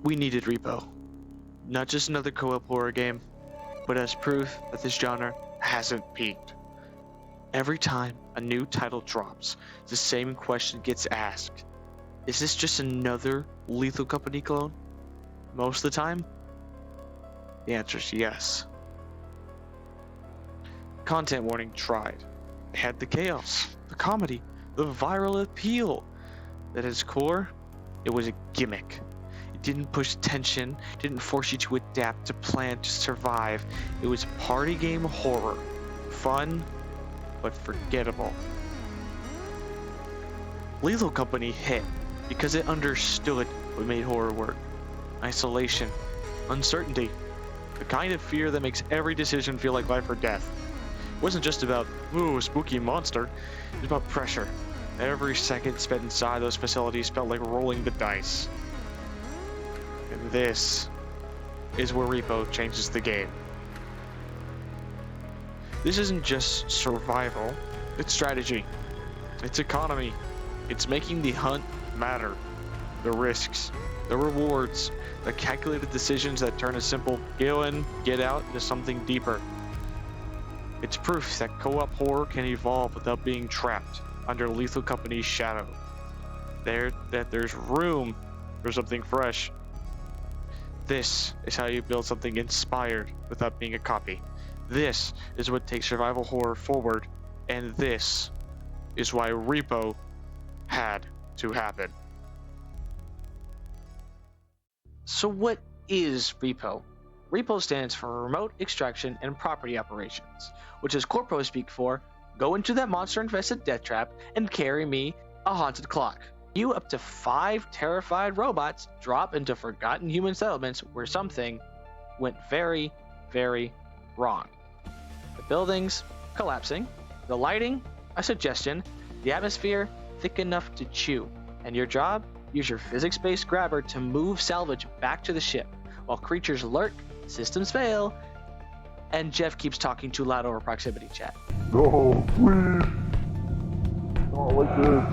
We needed Repo. Not just another co-op horror game, but as proof that this genre hasn't peaked. Every time a new title drops, the same question gets asked. Is this just another Lethal Company clone? Most of the time, the answer is yes. Content warning tried. It had the chaos, the comedy, the viral appeal. At its core, it was a gimmick. It didn't push tension, didn't force you to adapt, to plan, to survive. It was party game horror. Fun, but forgettable. Lethal Company hit because it understood what made horror work. Isolation, uncertainty, the kind of fear that makes every decision feel like life or death. It wasn't just about, ooh, a spooky monster. It was about pressure. Every second spent inside those facilities felt like rolling the dice. And this is where Repo changes the game. This isn't just survival, it's strategy. It's economy. It's making the hunt matter. The risks, the rewards, the calculated decisions that turn a simple get in, get out into something deeper. It's proof that co-op horror can evolve without being trapped under Lethal Company's shadow. That there's room for something fresh. This is how you build something inspired without being a copy. This is what takes survival horror forward, and this is why Repo had to happen. So what is Repo? Repo stands for Remote Extraction and Property Operations, which is corpo speak for go into that monster-infested death trap and carry me a haunted clock. You up to 5 terrified robots drop into forgotten human settlements where something went very, very wrong. The buildings collapsing, the lighting a suggestion, the atmosphere thick enough to chew, and your job? Use your physics-based grabber to move salvage back to the ship. While creatures lurk, systems fail, and Jeff keeps talking too loud over proximity chat. No, please. Not like this.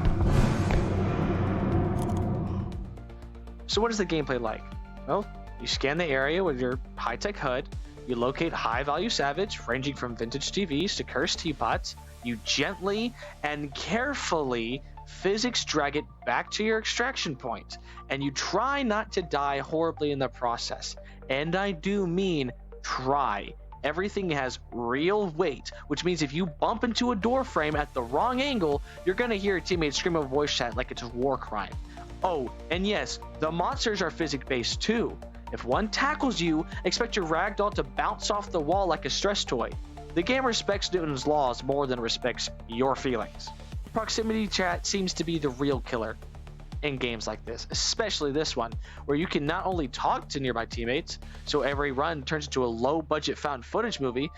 So what is the gameplay like? Well, you scan the area with your high-tech HUD, you locate high-value salvage ranging from vintage TVs to cursed teapots, you gently and carefully physics drag it back to your extraction point, and you try not to die horribly in the process. And I do mean try. Everything has real weight, which means if you bump into a door frame at the wrong angle, you're gonna hear a teammate scream a voice chat like it's a war crime. Oh, and yes, the monsters are physics-based too. If one tackles you, expect your ragdoll to bounce off the wall like a stress toy. The game respects Newton's laws more than respects your feelings. Proximity chat seems to be the real killer in games like this, especially this one, where you can not only talk to nearby teammates, so every run turns into a low-budget found footage movie.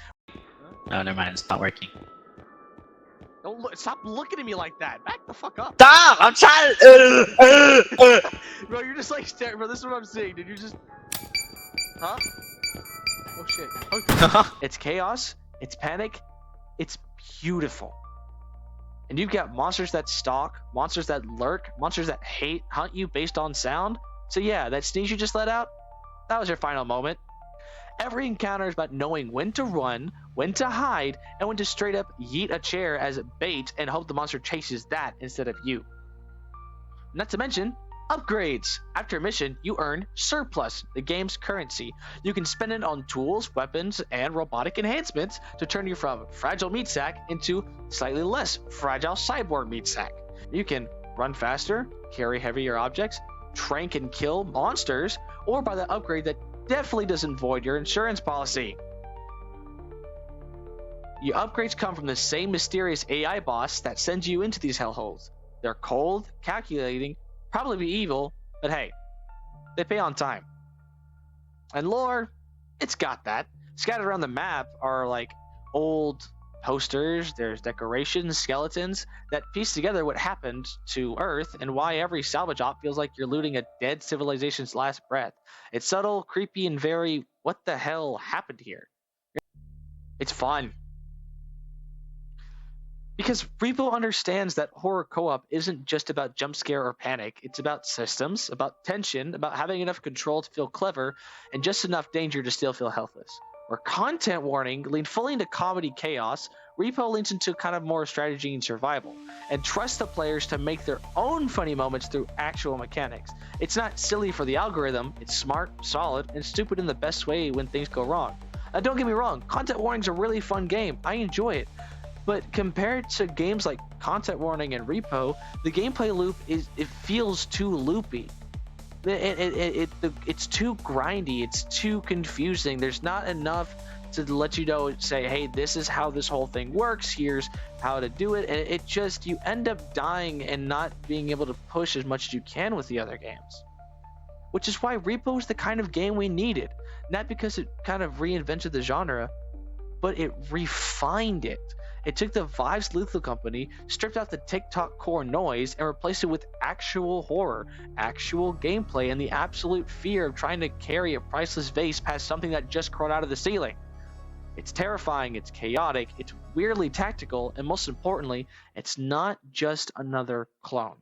Oh, never mind, it's not working. Don't look, stop looking at me like that. Back the fuck up. Stop! I'm trying. Bro, you're just like staring. Bro, this is what I'm seeing, dude. You're just. Huh? Oh shit. Oh. It's chaos. It's panic. It's beautiful. And you've got monsters that stalk, monsters that lurk, monsters that hunt you based on sound. So yeah, that sneeze you just let out, that was your final moment. Every encounter is about knowing when to run, when to hide, and when to straight up yeet a chair as bait and hope the monster chases that instead of you. Not to mention, upgrades. After a mission, you earn surplus, the game's currency. You can spend it on tools, weapons, and robotic enhancements to turn you from fragile meat sack into slightly less fragile cyborg meat sack. You can run faster, carry heavier objects, trank and kill monsters, or buy the upgrade that definitely doesn't void your insurance policy. Your upgrades come from the same mysterious AI boss that sends you into these hellholes. They're cold, calculating, probably be evil, but hey, they pay on time. And lore, it's got that. Scattered around the map are like old posters, there's decorations, skeletons that piece together what happened to Earth and why every salvage op feels like you're looting a dead civilization's last breath. It's subtle, creepy, and very, what the hell happened here? It's fun. Because Repo understands that horror co-op isn't just about jump scare or panic. It's about systems, about tension, about having enough control to feel clever, and just enough danger to still feel helpless. Where content warning leaned fully into comedy chaos, Repo leans into kind of more strategy and survival, and trusts the players to make their own funny moments through actual mechanics. It's not silly for the algorithm, it's smart, solid, and stupid in the best way when things go wrong. Now, don't get me wrong, content warning's a really fun game. I enjoy it. But compared to games like Content Warning and Repo, the gameplay loop feels too loopy. It's too grindy. It's too confusing. There's not enough to let you know, say, hey, this is how this whole thing works. Here's how to do it. And it just, you end up dying and not being able to push as much as you can with the other games. Which is why Repo is the kind of game we needed. Not because it kind of reinvented the genre, but it refined it. It took the Vibes Lethal Company, stripped out the TikTok core noise, and replaced it with actual horror, actual gameplay, and the absolute fear of trying to carry a priceless vase past something that just crawled out of the ceiling. It's terrifying, it's chaotic, it's weirdly tactical, and most importantly, it's not just another clone.